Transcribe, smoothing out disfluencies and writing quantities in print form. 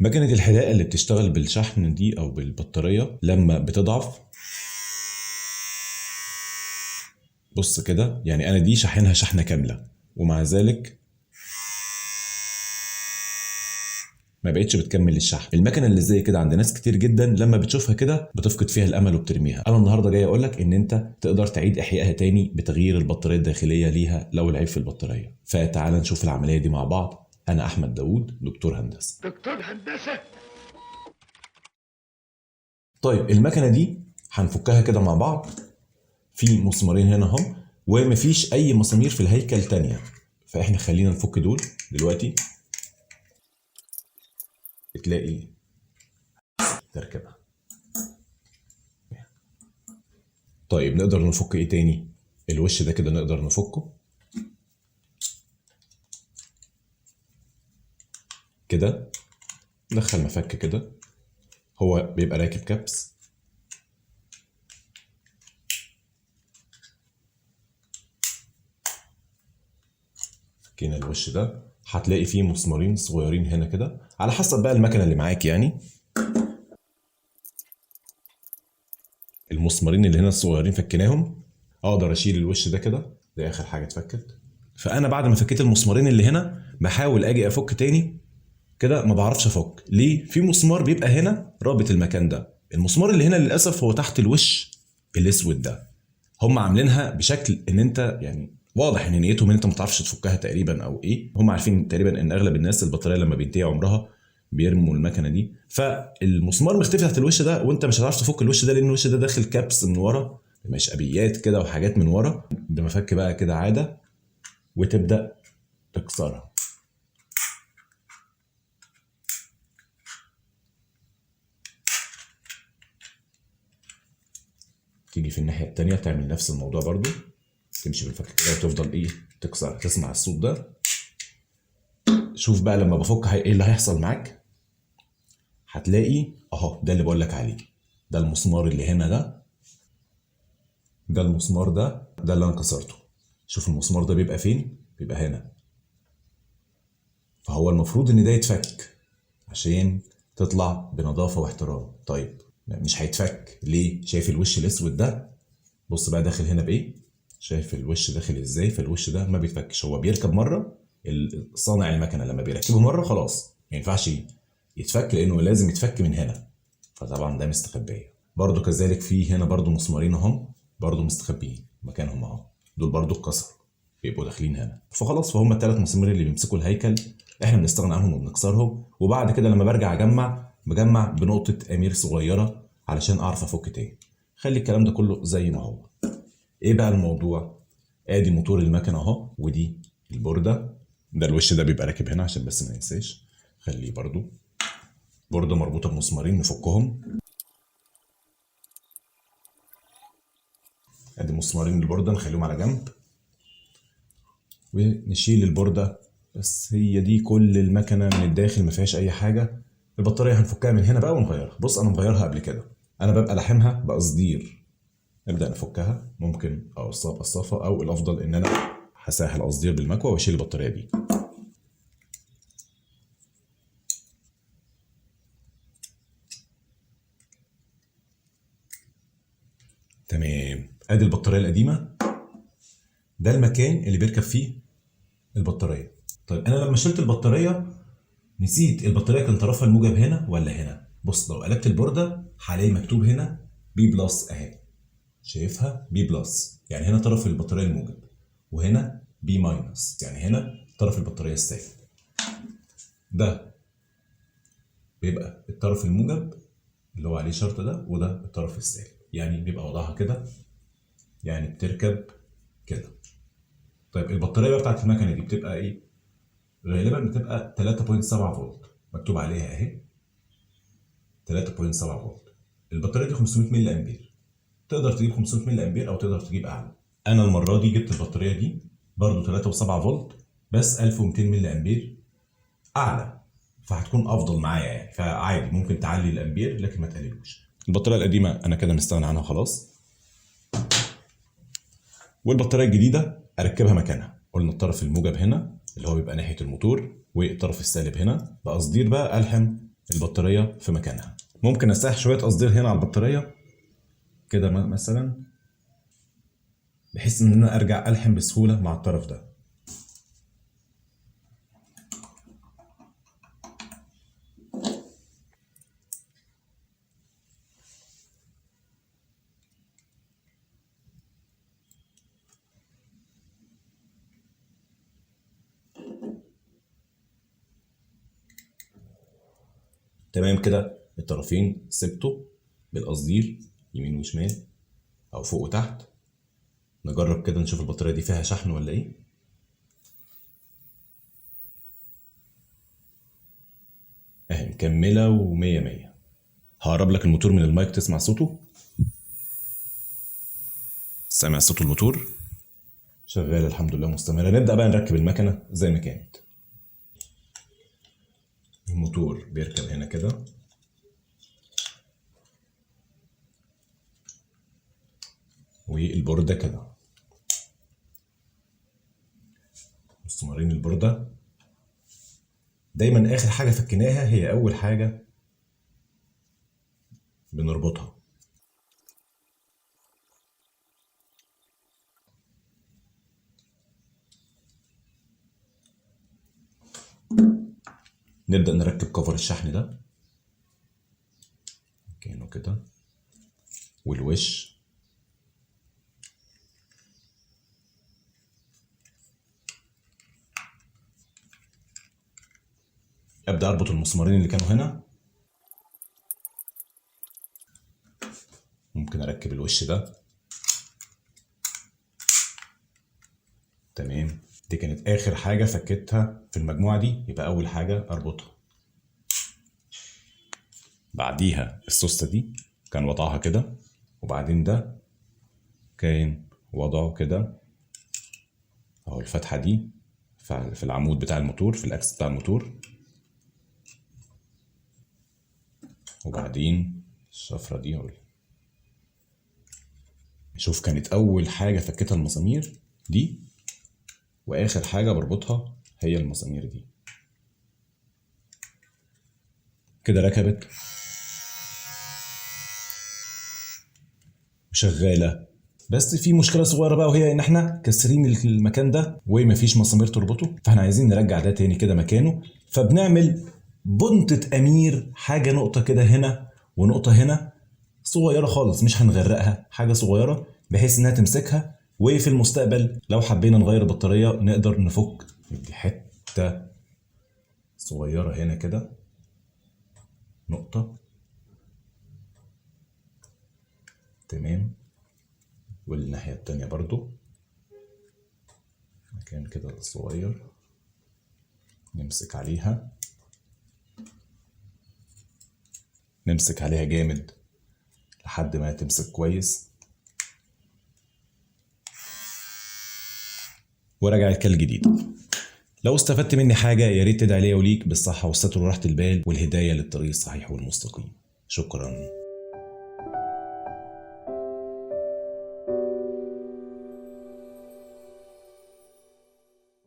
مكنة الحلاقة اللي بتشتغل بالشحن دي او بالبطارية لما بتضعف، بص كده، يعني انا دي شاحنها شحنة كاملة ومع ذلك ما بقتش بتكمل الشحن. المكنه اللي زي كده عند ناس كتير جدا لما بتشوفها كده بتفقد فيها الامل وبترميها. انا النهارده جاي اقول لك ان انت تقدر تعيد احيائها تاني بتغيير البطاريه الداخليه ليها لو العيب في البطاريه. فتعال نشوف العمليه دي مع بعض. انا احمد داوود، دكتور هندسه. طيب المكنه دي هنفكها كده مع بعض. في مسمارين هنا اهم، ومفيش اي مسامير في الهيكل تانية، فاحنا خلينا نفك دول دلوقتي. بتلاقي تركبها. طيب نقدر نفك ايه تاني؟ الوش ده كده نقدر نفكه كده، ندخل مفك كده، هو بيبقى راكب كبس. فكينا الوش ده، هتلاقي فيه مسمارين صغيرين هنا كده على حسب بقى المكنه اللي معاك يعني. المسمارين اللي هنا الصغيرين فكيناهم. اقدر اشيل الوش ده كده، ده اخر حاجه اتفكت. فانا بعد ما فكيت المسمارين اللي هنا بحاول اجي افك تاني كده، ما بعرفش افك. ليه؟ في مسمار بيبقى هنا رابط المكان ده. المسمار اللي هنا للاسف هو تحت الوش الاسود ده. هم عاملينها بشكل ان انت يعني واضح ان نيتهم ان انت ما تعرفش تفكها تقريبا او ايه. هم عارفين تقريبا ان اغلب الناس البطاريه لما بينتهي عمرها بيرموا المكنه دي. فالمسمار مختفي تحت الوش ده، وانت مش هتعرف تفك الوش ده لان الوش ده داخل كابس من ورا، مشقبيات كده وحاجات من ورا. بمفك بقى كده عاده وتبدا تكسرها. تيجي في الناحيه التانيه تعمل نفس الموضوع برضو، تمشي بالفك كده وتفضل ايه تكسر، تسمع الصوت ده. شوف بقى لما بفك ايه اللي هيحصل معاك. هتلاقي اهو ده اللي بقول لك عليه، ده المسمار اللي هنا ده المسمار ده اللي انا كسرته. شوف المسمار ده بيبقى فين؟ بيبقى هنا. فهو المفروض ان ده يتفك عشان تطلع بنظافة واحترام. طيب مش هيتفك ليه؟ شايف الوش الاسود ده؟ بص بقى داخل هنا بايه؟ شايف الوش داخل ازاي؟ فالوش ده ما بيتفكش، هو بيركب مره. صانع المكنه لما بيركبه مره خلاص ما ينفعش يتفك لانه لازم يتفك من هنا. فطبعا ده مستخبيه. برضو كذلك في هنا برضو مسمارين اهم برضو مستخبيين مكانهم اهو، دول برضو اتكسروا بيبقوا داخلين هنا. فخلاص فهم الثلاث مسامير اللي بيمسكوا الهيكل احنا بنستغنى عنهم وبنكسرهم. وبعد كده لما برجع بجمع بنقطه امير صغيره علشان اعرف افك تاني. خلي الكلام ده كله زي ما هو. ايه بقى الموضوع؟ ادي موتور المكنه اهو، ودي البورده. ده الوش ده بيبقى راكب هنا عشان بس ما ننساش. خليه برضو بورده مربوطه بمسمارين نفكهم. ادي مسمارين البورده نخليهم على جنب ونشيل البورده. بس هي دي كل المكنه من الداخل، ما فيهاش اي حاجه. البطاريه هنفكها من هنا بقى ونغيرها. بص انا مغيرها قبل كده، انا ببقى لاحمها بقصدير. نبدا نفكها، ممكن اقصها بقصافه او الافضل ان انا هساح القصدير بالمكوى واشيل البطاريه دي. تمام. ادي البطاريه القديمه، ده المكان اللي بيركب فيه البطاريه. طيب انا لما شلت البطاريه نسيت البطاريه كان طرفها الموجب هنا ولا هنا. بص لو قلبت البورده هلاقي مكتوب هنا بي بلس اهي، شايفها بي بلس يعني هنا طرف البطاريه الموجب، وهنا بي ماينس يعني هنا طرف البطاريه السالب. ده بيبقى الطرف الموجب اللي هو عليه شرط ده، وده الطرف السالب. يعني بيبقى وضعها كده، يعني بتركب كده. طيب البطاريه بقى بتاعت المكنه دي بتبقى ايه؟ غالبا بتبقى 3.7 فولت مكتوب عليها اهي 3.7 فولت. البطاريه دي 500 ملي امبير، تقدر تجيب 500 ملي امبير او تقدر تجيب اعلى. انا المره دي جبت البطاريه دي برضو 3.7 فولت بس 1200 ملي امبير اعلى، فهتكون افضل معايا يعني. فعادي ممكن تعلي الامبير لكن ما تقللوش. البطاريه القديمه انا كده مستغني عنها خلاص، والبطاريه الجديده اركبها مكانها. قلنا الطرف الموجب هنا اللي هو بيبقى ناحية الموتور، والطرف السالب هنا. بقصدير بقى ألحم البطارية في مكانها. ممكن أسيح شوية قصدير هنا على البطارية كده مثلا، بحيث إن أنا أرجع ألحم بسهولة مع الطرف ده. تمام كده، الطرفين سبته بالقصدير يمين وشمال او فوق وتحت. نجرب كده نشوف البطارية دي فيها شحن ولا ايه. اهي مكملة ومية مية. هقرب لك الموتور من المايك تسمع صوته. سامع صوت الموتور شغال الحمد لله مستمرة. نبدأ بقى نركب المكنة زي ما كانت. الموتور بيركب هنا كده، والبوردة كده. مسمارين البوردة دايما آخر حاجة فكيناها هي أول حاجة بنربطها. نبدأ نركب كفر الشحن ده كأنه كده، والوش. أبدأ أربط المسمارين اللي كانوا هنا. ممكن أركب الوش ده. تمام، دي كانت آخر حاجة فكيتها في المجموعة دي، يبقى أول حاجة أربطها. بعديها السوستة دي كان وضعها كده، وبعدين ده كان وضعه كده أهو. الفتحة دي في العمود بتاع الموتور، في الأكس بتاع الموتور. وبعدين الشفرة دي أهو. شوف، كانت أول حاجة فكيتها المسامير دي، وآخر حاجة بربطها هي المسامير دي. كده ركبت شغالة. بس في مشكلة صغيرة بقى، وهي إن إحنا كسرين المكان ده ومفيش مسامير تربطه، فإحنا عايزين نرجع ده تاني كده مكانه. فبنعمل بنطة أمير، حاجة نقطة كده هنا ونقطة هنا صغيرة خالص، مش هنغرقها، حاجة صغيرة بحيث إنها تمسكها. وفي المستقبل لو حبينا نغير البطارية نقدر نفك دي حتة صغيرة هنا كده، نقطة. تمام، والناحية التانية برضو مكان كده صغير نمسك عليها، نمسك عليها جامد لحد ما تمسك كويس، ورجعت كالجديد. لو استفدت مني حاجة يا ريت تدعي ليا وليك بالصحة والستر وراحة البال والهداية للطريق الصحيح والمستقيم. شكرا.